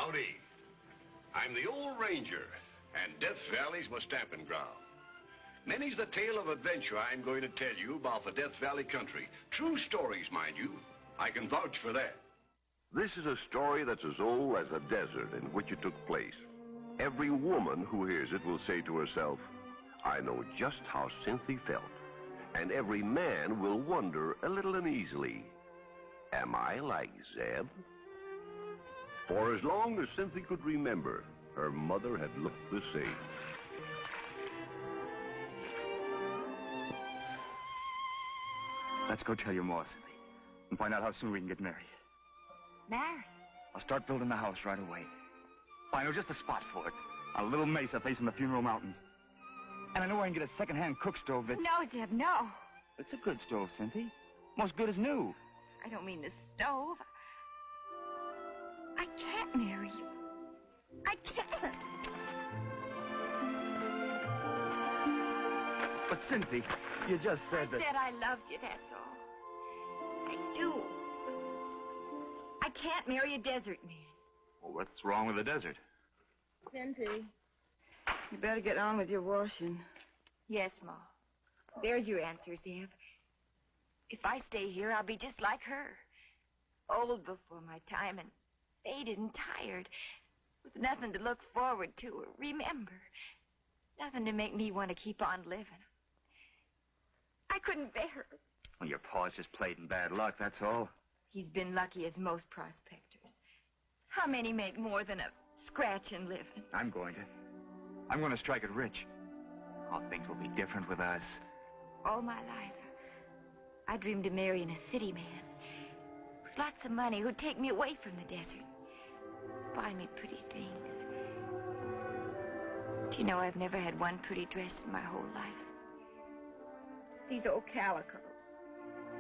Howdy. I'm the old ranger, and Death Valley's my stamping ground. Many's the tale of adventure I'm going to tell you about the Death Valley country. True stories, mind you. I can vouch for that. This is a story that's as old as the desert in which it took place. Every woman who hears it will say to herself, I know just how Cynthy felt. And every man will wonder a little uneasily, am I like Zeb? For as long as Cynthy could remember, her mother had looked the same. Let's go tell your ma, Cynthy, and find out how soon we can get married. Married? I'll start building the house right away. I know just the spot for it. On a little mesa facing the Funeral Mountains. And I know I can get a second-hand cook stove that's... No, Zeb, no. It's a good stove, Cynthy. Most good as new. I don't mean the stove. I can't marry you. I can't. But, Cynthy, you just said that... I said I loved you, that's all. I do. I can't marry a desert man. Well, what's wrong with the desert? Cynthy, you better get on with your washing. Yes, Ma. There's your answer, Zeb. If I stay here, I'll be just like her. Old before my time and faded and tired. With nothing to look forward to or remember. Nothing to make me want to keep on living. I couldn't bear it. Well, your pa's just played in bad luck, that's all. He's been lucky as most prospectors. How many make more than a scratch and living? I'm going to strike it rich. Oh, things will be different with us. All my life, I dreamed of marrying a city man with lots of money who'd take me away from the desert, buy me pretty things. Do you know I've never had one pretty dress in my whole life? Just these old calicos.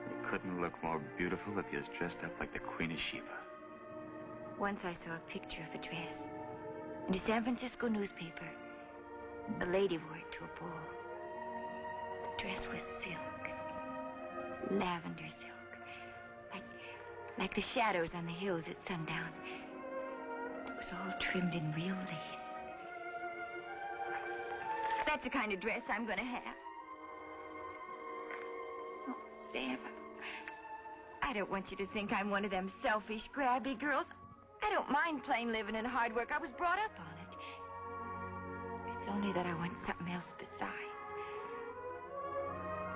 You couldn't look more beautiful if you was dressed up like the Queen of Sheba. Once I saw a picture of a dress in a San Francisco newspaper. A lady wore it to a ball. The dress was silk. Lavender silk. Like the shadows on the hills at sundown. It was all trimmed in real lace. That's the kind of dress I'm going to have. Oh, Sam, I don't want you to think I'm one of them selfish, grabby girls. I don't mind plain living and hard work. I was brought up on it. It's only that I want something else besides.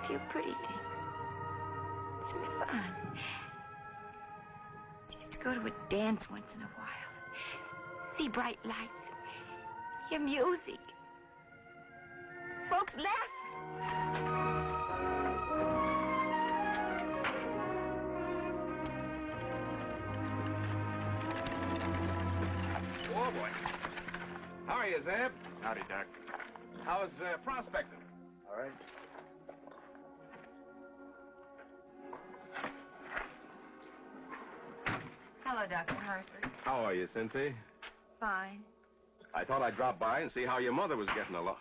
A few pretty things. Some fun. Just to go to a dance once in a while. See bright lights. Hear music. Folks laughing. Oh, boy. How are you, Zeb? Howdy, Doc. How's prospecting? All right. Hello, Dr. Hartford. How are you, Cynthy? Fine. I thought I'd drop by and see how your mother was getting along.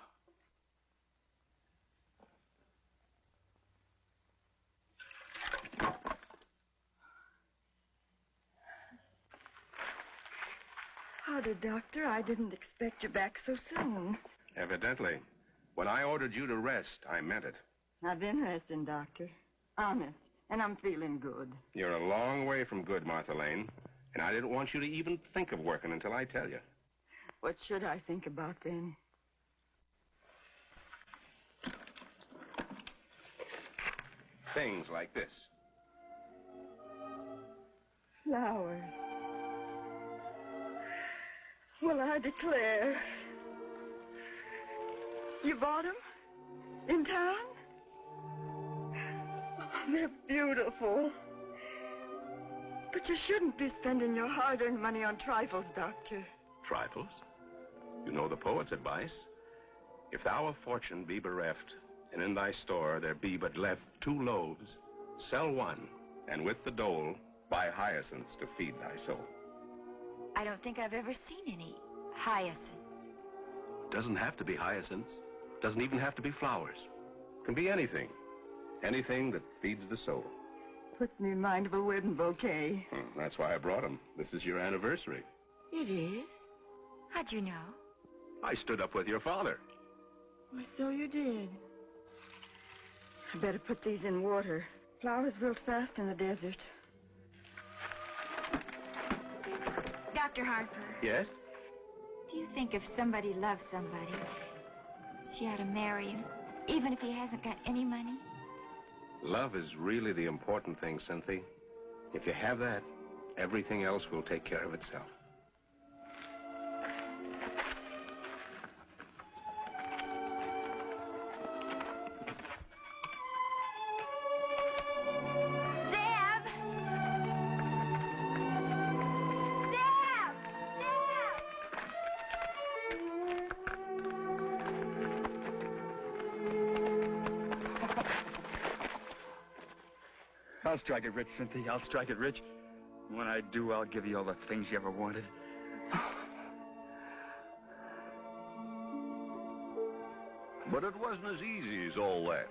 Howdy, Doctor. I didn't expect you back so soon. Evidently. When I ordered you to rest, I meant it. I've been resting, Doctor. Honest. And I'm feeling good. You're a long way from good, Martha Lane. And I didn't want you to even think of working until I tell you. What should I think about then? Things like this. Flowers. Well, I declare. You bought them? In town? Oh, they're beautiful. But you shouldn't be spending your hard-earned money on trifles, Doctor. Trifles? You know the poet's advice. If thou of fortune be bereft, and in thy store there be but left 2 loaves, sell one, and with the dole buy hyacinths to feed thy soul. I don't think I've ever seen any hyacinths. Doesn't have to be hyacinths. Doesn't even have to be flowers. Can be anything. Anything that feeds the soul. Puts me in mind of a wedding bouquet. That's why I brought them. This is your anniversary. It is. How'd you know? I stood up with your father. Why, so you did. I better put these in water. Flowers wilt fast in the desert. Dr. Harper. Yes? Do you think if somebody loves somebody, she ought to marry him, even if he hasn't got any money? Love is really the important thing, Cynthy. If you have that, everything else will take care of itself. I'll strike it rich, Cynthy. I'll strike it rich. When I do, I'll give you all the things you ever wanted. But it wasn't as easy as all that.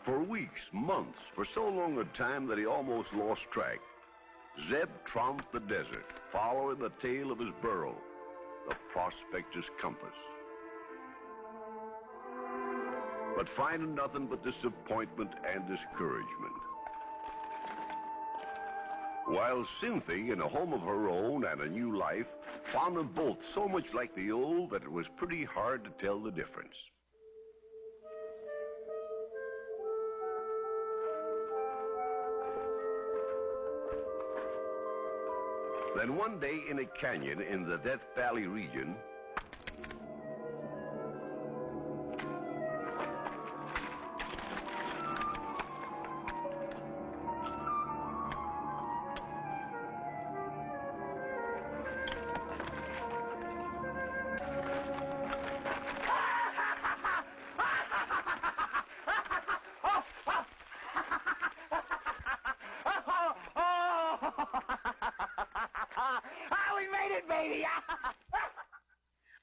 For weeks, months, for so long a time that he almost lost track, Zeb tromped the desert, following the tail of his burro, the prospector's compass. But finding nothing but disappointment and discouragement. While Cynthy, in a home of her own and a new life, found them both so much like the old that it was pretty hard to tell the difference. Then one day in a canyon in the Death Valley region,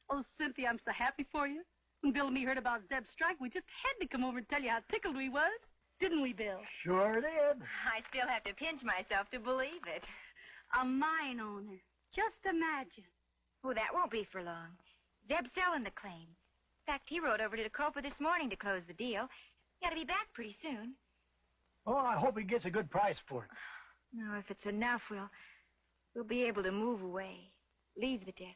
Oh, Cynthy, I'm so happy for you. When Bill and me heard about Zeb's strike, we just had to come over and tell you how tickled we was. Didn't we, Bill? Sure did. I still have to pinch myself to believe it. A mine owner. Just imagine. Oh, that won't be for long. Zeb's selling the claim. In fact, he rode over to Tacoma this morning to close the deal. He ought to be back pretty soon. Oh, I hope he gets a good price for it. No, if it's enough, we'll be able to move away, leave the desert.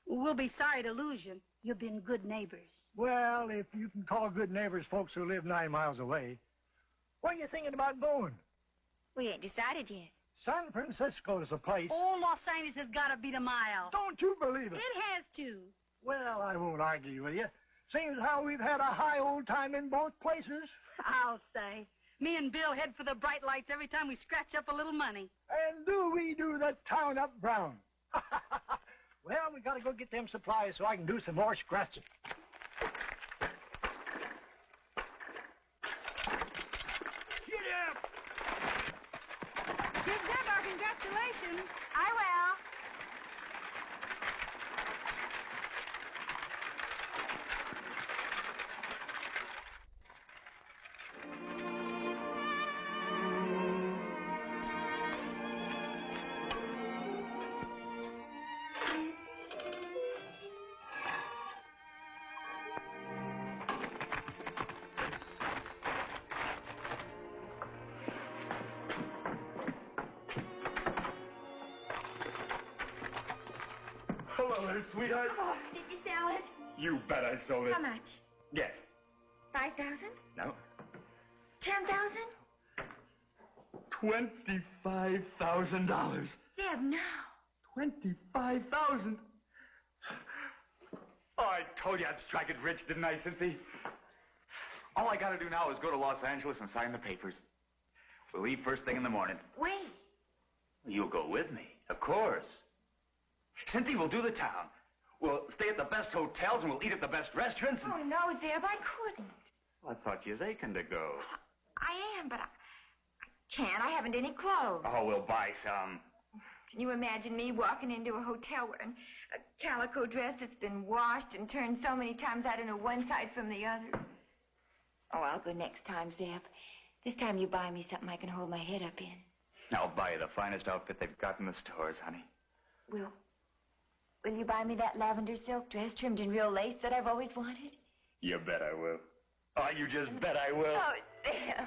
We'll be sorry to lose you. You've been good neighbors. Well, if you can call good neighbors folks who live 9 miles away. Where are you thinking about going? We ain't decided yet. San Francisco is a place. Oh, Los Angeles has got to beat a mile. Don't you believe it? It has to. Well, I won't argue with you. Seems how we've had a high old time in both places. I'll say. Me and Bill head for the bright lights every time we scratch up a little money. And do we do the town up brown? Well, we gotta go get them supplies so I can do some more scratching. Get up! Give Zeb our congratulations. I will. Hello there, sweetheart. Oh, did you sell it? You bet I sold it. How much? Yes. 5,000? No. 10,000? $25,000. Zeb, no. 25,000. Oh, I told you I'd strike it rich, didn't I, Cynthy? All I gotta do now is go to Los Angeles and sign the papers. We'll leave first thing in the morning. Wait. You'll go with me, of course. Cynthy, we'll do the town. We'll stay at the best hotels and we'll eat at the best restaurants. And... Oh, no, Zeb, I couldn't. I thought you was aching to go. I am, but I can't. I haven't any clothes. Oh, we'll buy some. Can you imagine me walking into a hotel wearing a calico dress that's been washed and turned so many times I don't know one side from the other? Oh, I'll go next time, Zeb. This time you buy me something I can hold my head up in. I'll buy you the finest outfit they've got in the stores, honey. Will Will you buy me that lavender silk dress trimmed in real lace that I've always wanted? You bet I will. Oh, you just bet I will. Oh, Sam.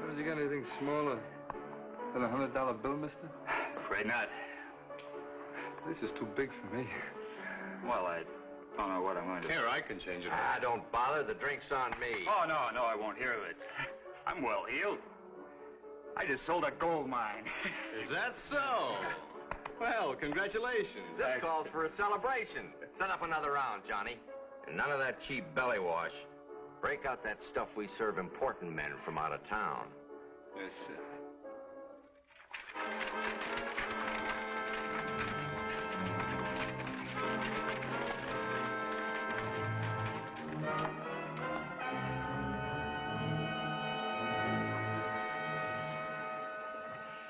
Have you got anything smaller than a $100 bill, mister? Afraid not. This is too big for me. Well, I don't know what I'm going to do. Here, I can change it. Ah, don't bother. The drink's on me. Oh, no, I won't hear of it. I'm well heeled. I just sold a gold mine. Is that so? Well, congratulations. This calls for a celebration. Set up another round, Johnny. And none of that cheap belly wash. Break out that stuff we serve important men from out of town. Yes, sir.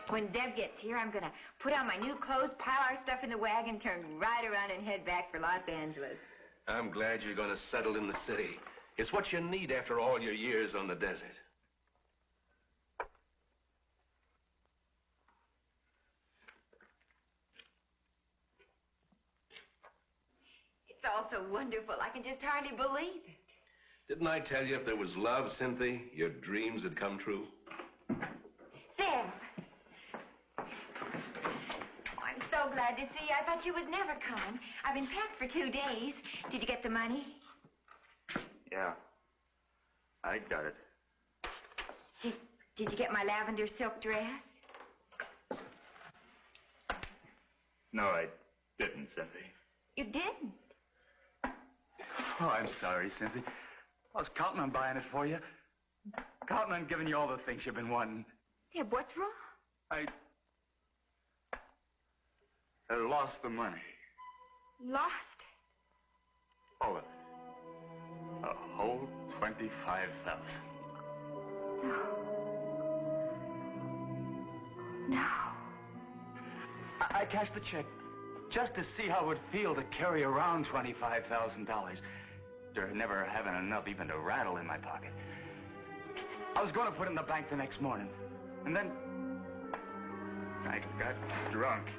When Zeb gets here, I'm gonna put on my new clothes, pile our stuff in the wagon, turn right around and head back for Los Angeles. I'm glad you're going to settle in the city. It's what you need after all your years on the desert. It's all so wonderful, I can just hardly believe it. Didn't I tell you if there was love, Cynthy, your dreams would come true? Zeb! I'm so glad to see you. I thought you was never coming. I've been packed for 2 days. Did you get the money? Yeah. I got it. Did you get my lavender silk dress? No, I didn't, Cynthy. You didn't? Oh, I'm sorry, Cynthy. I was counting on buying it for you. Counting on giving you all the things you've been wanting. Zeb, what's wrong? I lost the money. Lost? All of it. A whole $25,000. No. No. I cashed the check just to see how it would feel to carry around $25,000. After never having enough even to rattle in my pocket. I was going to put it in the bank the next morning. And then I got drunk.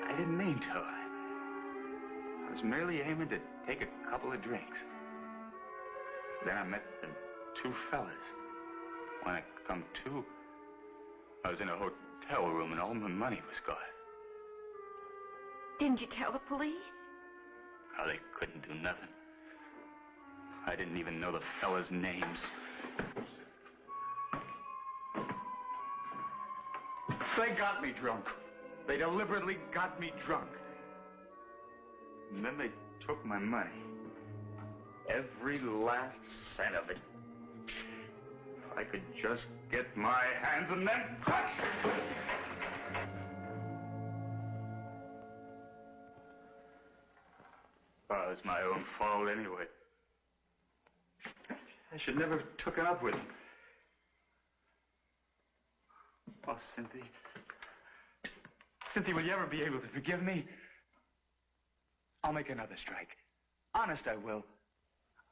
I didn't mean to. I was merely aiming to take a couple of drinks. Then I met the 2 fellas. When I come to, I was in a hotel room and all my money was gone. Didn't you tell the police? Oh, they couldn't do nothing. I didn't even know the fellas' names. They got me drunk. They deliberately got me drunk. And then they took my money. Every last cent of it. If I could just get my hands on them crooks! Well, it was my own fault anyway. I should never have taken up with him. Oh, Cynthy. Cynthy, will you ever be able to forgive me? I'll make another strike. Honest, I will.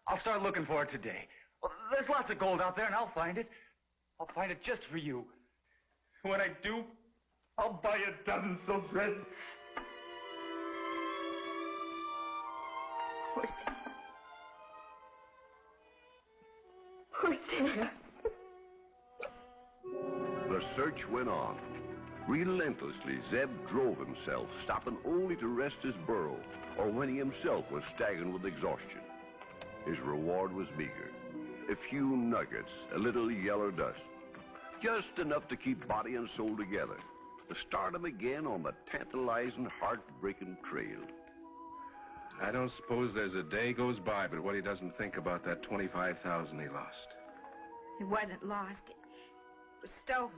I'll start looking for it today. Well, there's lots of gold out there, and I'll find it. I'll find it just for you. When I do, I'll buy you a dozen silk dresses. Poor Sam. Poor Sam. The search went on. Relentlessly, Zeb drove himself, stopping only to rest his burro, or when he himself was staggering with exhaustion. His reward was meager. A few nuggets, a little yellow dust. Just enough to keep body and soul together, to start him again on the tantalizing, heartbreaking trail. I don't suppose there's a day goes by but what he doesn't think about that $25,000 he lost. It wasn't lost. It was stolen.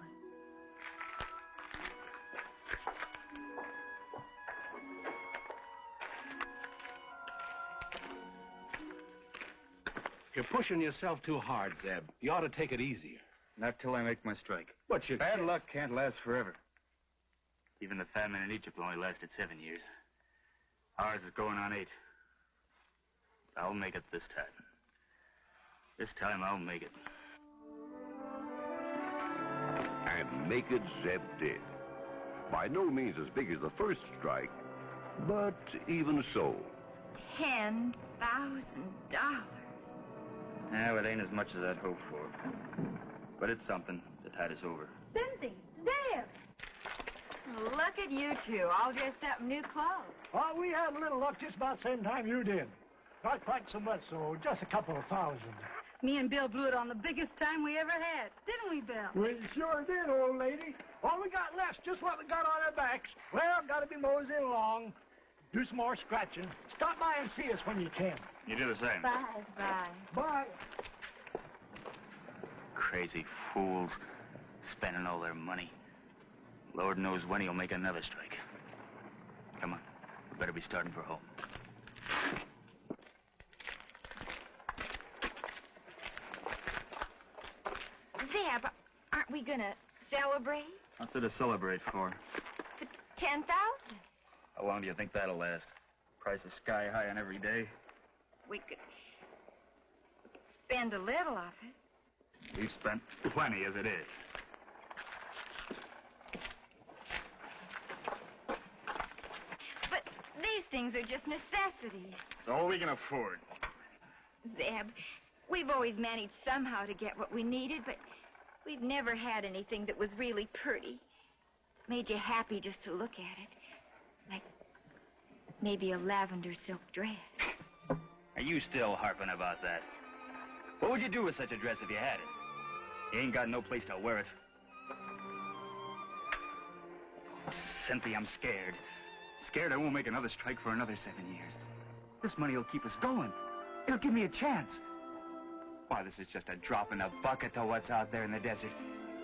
You're pushing yourself too hard, Zeb. You ought to take it easier. Not till I make my strike. But you... Bad luck can't last forever. Even the famine in Egypt only lasted 7 years. Ours is going on 8. I'll make it this time. This time I'll make it. And make it Zeb did. By no means as big as the first strike, but even so. $10,000. Yeah, it ain't as much as I'd hoped for. But it's something to tide us over. Cynthy, Zeb. Look at you two, all dressed up in new clothes. Well, we had a little luck just about the same time you did. Not quite so much, so just a couple of thousand. Me and Bill blew it on the biggest time we ever had. Didn't we, Bill? We sure did, old lady. All we got left's just what we got on our backs. Well, gotta be moseying along. Do some more scratching. Stop by and see us when you can. You do the same. Bye. Bye. Bye. Crazy fools. Spending all their money. Lord knows when he'll make another strike. Come on. We better be starting for home. Zeb, aren't we gonna celebrate? What's there to celebrate for? For 10,000. How long do you think that'll last? Price is sky high on every day. We could spend a little of it. We've spent plenty as it is. But these things are just necessities. It's all we can afford. Zeb, we've always managed somehow to get what we needed, but we've never had anything that was really pretty. Made you happy just to look at it. Like maybe a lavender silk dress. Are you still harping about that? What would you do with such a dress if you had it? You ain't got no place to wear it. Cynthy, I'm scared. Scared I won't make another strike for another 7 years. This money will keep us going. It'll give me a chance. Why, this is just a drop in the bucket to what's out there in the desert.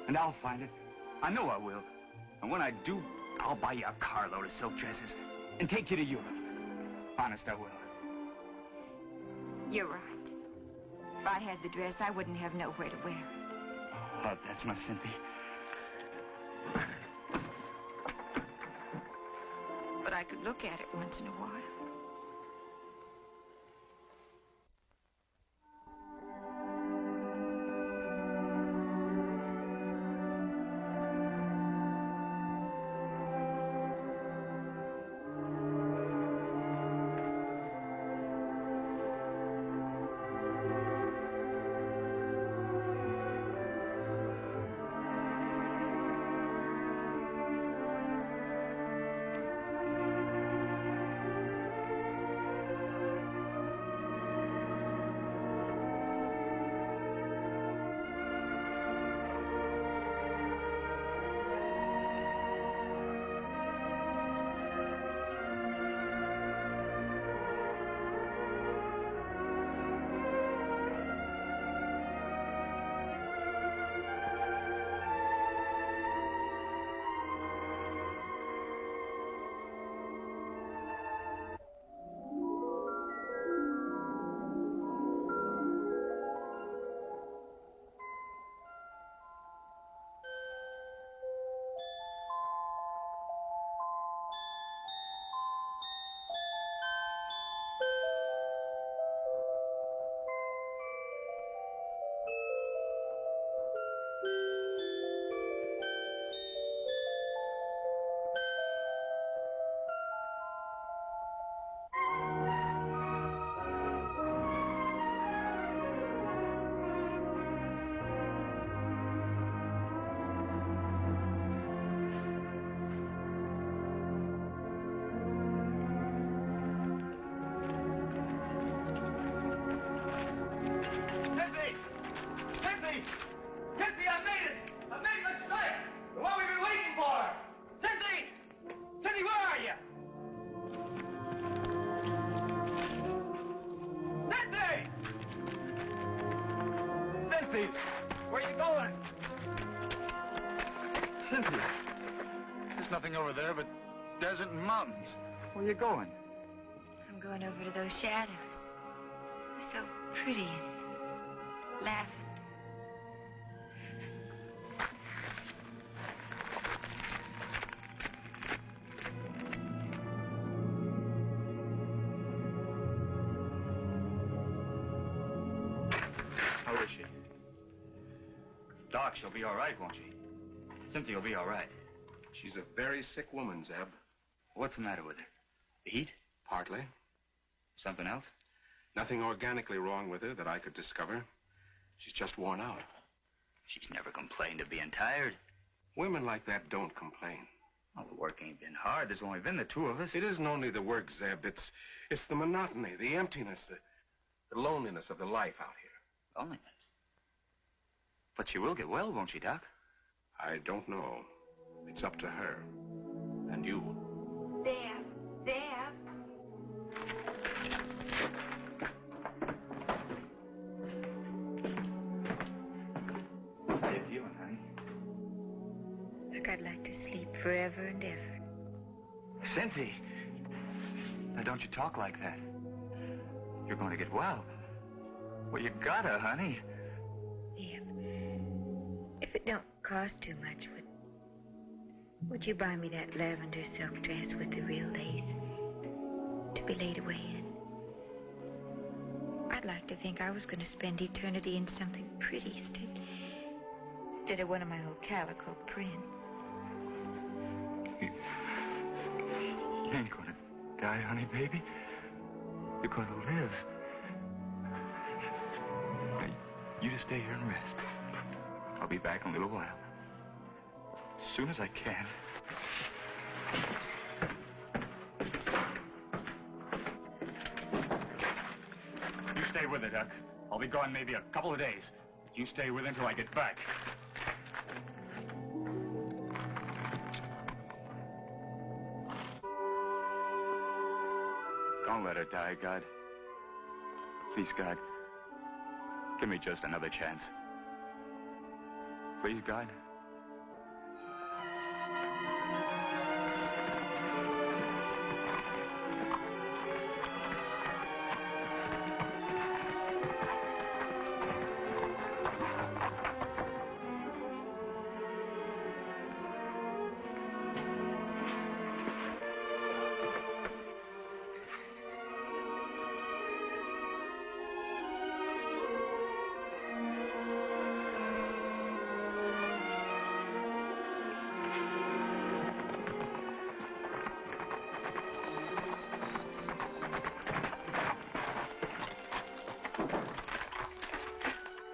And I'll find it. I know I will. And when I do, I'll buy you a carload of silk dresses and take you to Europe. Honest, I will. You're right. If I had the dress, I wouldn't have nowhere to wear it. Oh, that's my Cynthy. But I could look at it once in a while. Where you going? Cynthy, there's nothing over there but desert and mountains. Where you going? I'm going over to those shadows. They're so pretty and laughing. How is she? Doc, she'll be all right, won't she? Cynthy will be all right. She's a very sick woman, Zeb. What's the matter with her? The heat? Partly. Something else? Nothing organically wrong with her that I could discover. She's just worn out. She's never complained of being tired. Women like that don't complain. Well, the work ain't been hard. There's only been the two of us. It isn't only the work, Zeb. It's the monotony, the emptiness, the loneliness of the life out here. Loneliness? But she will get well, won't she, Doc? I don't know. It's up to her. And you. Zeb. How you feeling, honey? Like I'd like to sleep forever and ever. Cynthy! Now, don't you talk like that. You're going to get well. Well, you gotta, honey. Zeb, if it don't cost too much, would you buy me that lavender silk dress with the real lace to be laid away in? I'd like to think I was going to spend eternity in something pretty instead of one of my old calico prints. You ain't going to die, honey, baby. You're going to live. Now, you just stay here and rest. I'll be back in a little while. As soon as I can. You stay with her, Doc. I'll be gone maybe a couple of days. You stay with her until I get back. Don't let her die, God. Please, God. Give me just another chance. Please, God.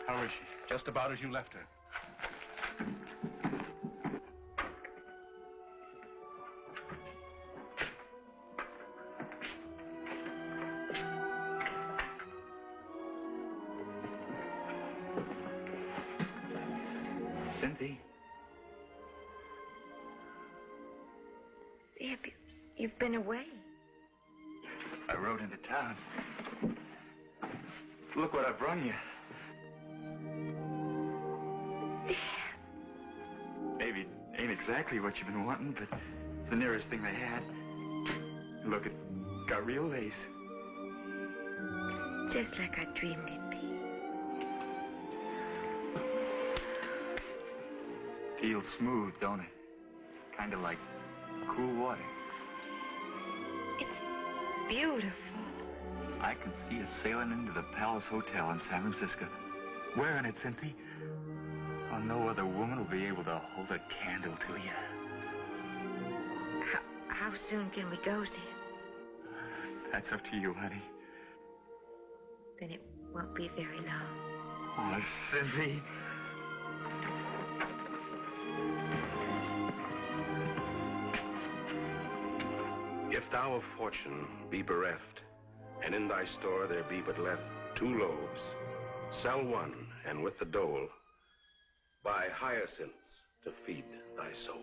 How is she? Just about as you left her. Cynthy? Zeb, you've been away. I rode into town. Look what I brought you. Zeb. Maybe it ain't exactly what you've been wanting, but it's the nearest thing they had. Look, it got real lace. Just like I dreamed it'd be. Feels smooth, don't it? Kind of like cool water. It's beautiful. I can see us sailing into the Palace Hotel in San Francisco. Wearing it, Cynthy. Oh, no other woman will be able to hold a candle to you. How soon can we go, Zeb? That's up to you, honey. Then it won't be very long. Oh, Cynthy. If thou of fortune be bereft, and in thy store there be but left 2 loaves, sell one, and with the dole, buy hyacinths to feed thy soul.